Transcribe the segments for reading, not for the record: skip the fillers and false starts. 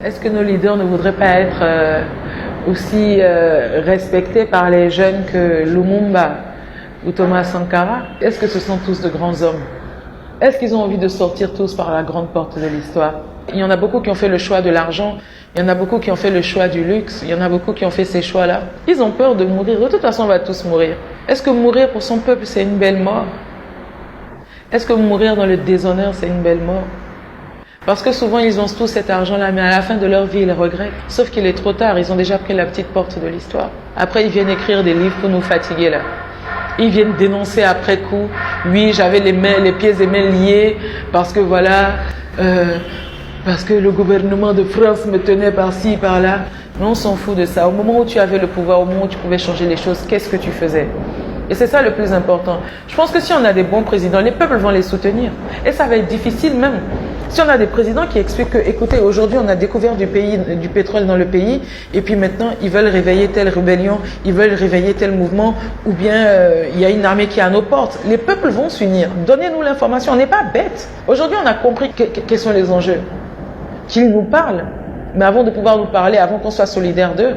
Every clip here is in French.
Est-ce que nos leaders ne voudraient pas être aussi respectés par les jeunes que Lumumba ou Thomas Sankara? Est-ce que ce sont tous de grands hommes? Est-ce qu'ils ont envie de sortir tous par la grande porte de l'histoire? Il y en a beaucoup qui ont fait le choix de l'argent, il y en a beaucoup qui ont fait le choix du luxe, il y en a beaucoup qui ont fait ces choix-là. Ils ont peur de mourir. De toute façon, on va tous mourir. Est-ce que mourir pour son peuple, c'est une belle mort? Est-ce que mourir dans le déshonneur, c'est une belle mort? Parce que souvent, ils ont tout cet argent-là, mais à la fin de leur vie, ils le regrettent. Sauf qu'il est trop tard, ils ont déjà pris la petite porte de l'histoire. Après, ils viennent écrire des livres pour nous fatiguer, là. Ils viennent dénoncer après coup. Oui, j'avais les pieds et mains liés parce que voilà, parce que le gouvernement de France me tenait par-ci, par-là. Mais on s'en fout de ça. Au moment où tu avais le pouvoir, au moment où tu pouvais changer les choses, qu'est-ce que tu faisais? Et c'est ça le plus important. Je pense que si on a des bons présidents, les peuples vont les soutenir. Et ça va être difficile même. Si on a des présidents qui expliquent que, écoutez, aujourd'hui on a découvert du pétrole dans le pays, et puis maintenant ils veulent réveiller telle rébellion, ils veulent réveiller tel mouvement, ou bien il y a une armée qui est à nos portes. Les peuples vont s'unir. Donnez-nous l'information. On n'est pas bêtes. Aujourd'hui on a compris quels sont les enjeux. Qu'ils nous parlent. Mais avant de pouvoir nous parler, avant qu'on soit solidaires d'eux,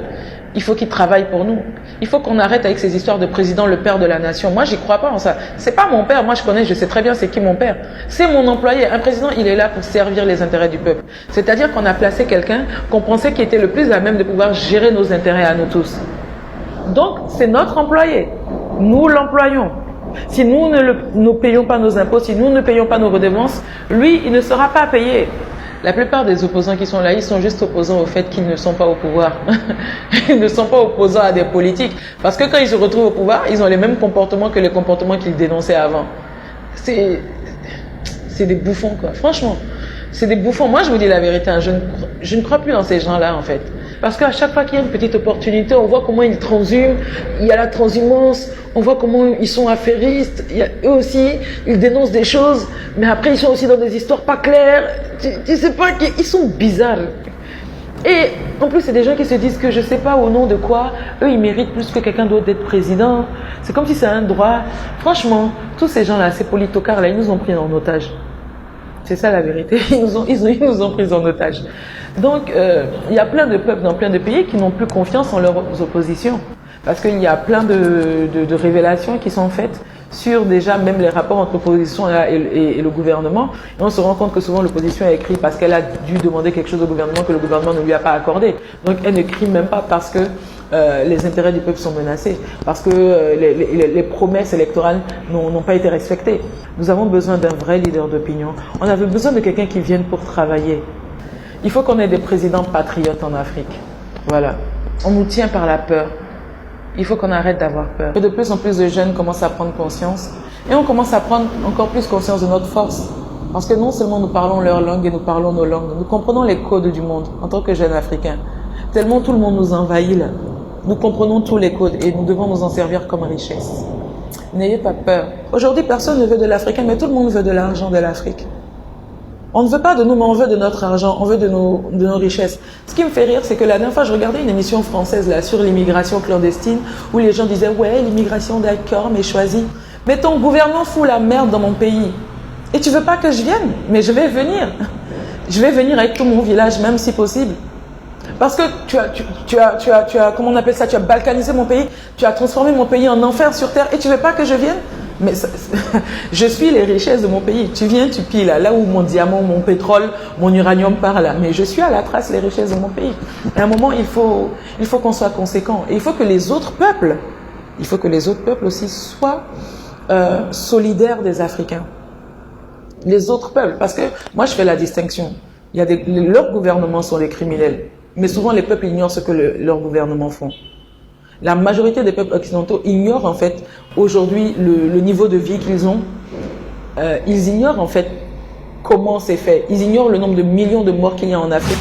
il faut qu'ils travaillent pour nous. Il faut qu'on arrête avec ces histoires de président, le père de la nation. Moi, j'y crois pas en ça. C'est pas mon père. Moi, je sais très bien c'est qui mon père. C'est mon employé. Un président, il est là pour servir les intérêts du peuple. C'est-à-dire qu'on a placé quelqu'un qu'on pensait qui était le plus à même de pouvoir gérer nos intérêts à nous tous. Donc, c'est notre employé. Nous l'employons. Si nous ne payons pas nos impôts, si nous ne payons pas nos redevances, lui, il ne sera pas payé. La plupart des opposants qui sont là, ils sont juste opposants au fait qu'ils ne sont pas au pouvoir. Ils ne sont pas opposants à des politiques. Parce que quand ils se retrouvent au pouvoir, ils ont les mêmes comportements que les comportements qu'ils dénonçaient avant. C'est des bouffons, quoi. Franchement, c'est des bouffons. Moi, je vous dis la vérité, hein, je ne crois plus dans ces gens-là, en fait. Parce qu'à chaque fois qu'il y a une petite opportunité, on voit comment ils transhument, il y a la transhumance, on voit comment ils sont affairistes, eux aussi, ils dénoncent des choses, mais après ils sont aussi dans des histoires pas claires, tu sais pas, ils sont bizarres. Et en plus, c'est des gens qui se disent que je sais pas au nom de quoi, eux ils méritent plus que quelqu'un d'autre d'être président. C'est comme si c'est un droit. Franchement, tous ces gens-là, ces politocars-là, ils nous ont pris en otage. C'est ça la vérité, ils nous ont pris en otage. Donc, il y a plein de peuples dans plein de pays qui n'ont plus confiance en leurs oppositions. Parce qu'il y a plein de révélations qui sont faites sur déjà même les rapports entre l'opposition et le gouvernement. Et on se rend compte que souvent l'opposition a écrit parce qu'elle a dû demander quelque chose au gouvernement que le gouvernement ne lui a pas accordé. Donc elle ne crie même pas parce que les intérêts du peuple sont menacés, parce que les promesses électorales n'ont pas été respectées. Nous avons besoin d'un vrai leader d'opinion. On avait besoin de quelqu'un qui vienne pour travailler. Il faut qu'on ait des présidents patriotes en Afrique. Voilà. On nous tient par la peur. Il faut qu'on arrête d'avoir peur. Et de plus en plus de jeunes commencent à prendre conscience. Et on commence à prendre encore plus conscience de notre force. Parce que non seulement nous parlons leur langue et nous parlons nos langues, nous comprenons les codes du monde en tant que jeunes Africains. Tellement tout le monde nous envahit là. Nous comprenons tous les codes et nous devons nous en servir comme richesse. N'ayez pas peur. Aujourd'hui, personne ne veut de l'Africain, mais tout le monde veut de l'argent de l'Afrique. On ne veut pas de nous, mais on veut de notre argent, on veut de nos richesses. Ce qui me fait rire, c'est que la dernière fois, je regardais une émission française là sur l'immigration clandestine, où les gens disaient « Ouais, l'immigration d'accord, mais choisie. » Mais ton gouvernement fout la merde dans mon pays. Et tu veux pas que je vienne? Mais je vais venir. Je vais venir avec tout mon village, même si possible. Parce que tu as, comment on appelle ça, tu as balkanisé mon pays, tu as transformé mon pays en enfer sur terre, et tu veux pas que je vienne? Mais je suis les richesses de mon pays. Tu viens, tu pilles là où mon diamant, mon pétrole, mon uranium part là. Mais je suis à la trace les richesses de mon pays. À un moment, il faut qu'on soit conséquent. Et il faut que les autres peuples aussi soient solidaires des Africains. Les autres peuples. Parce que moi, je fais la distinction. Leurs gouvernements sont les criminels. Mais souvent, les peuples ignorent ce que leurs gouvernements font. La majorité des peuples occidentaux ignorent en fait aujourd'hui le niveau de vie qu'ils ont. Ils ignorent en fait comment c'est fait. Ils ignorent le nombre de millions de morts qu'il y a en Afrique.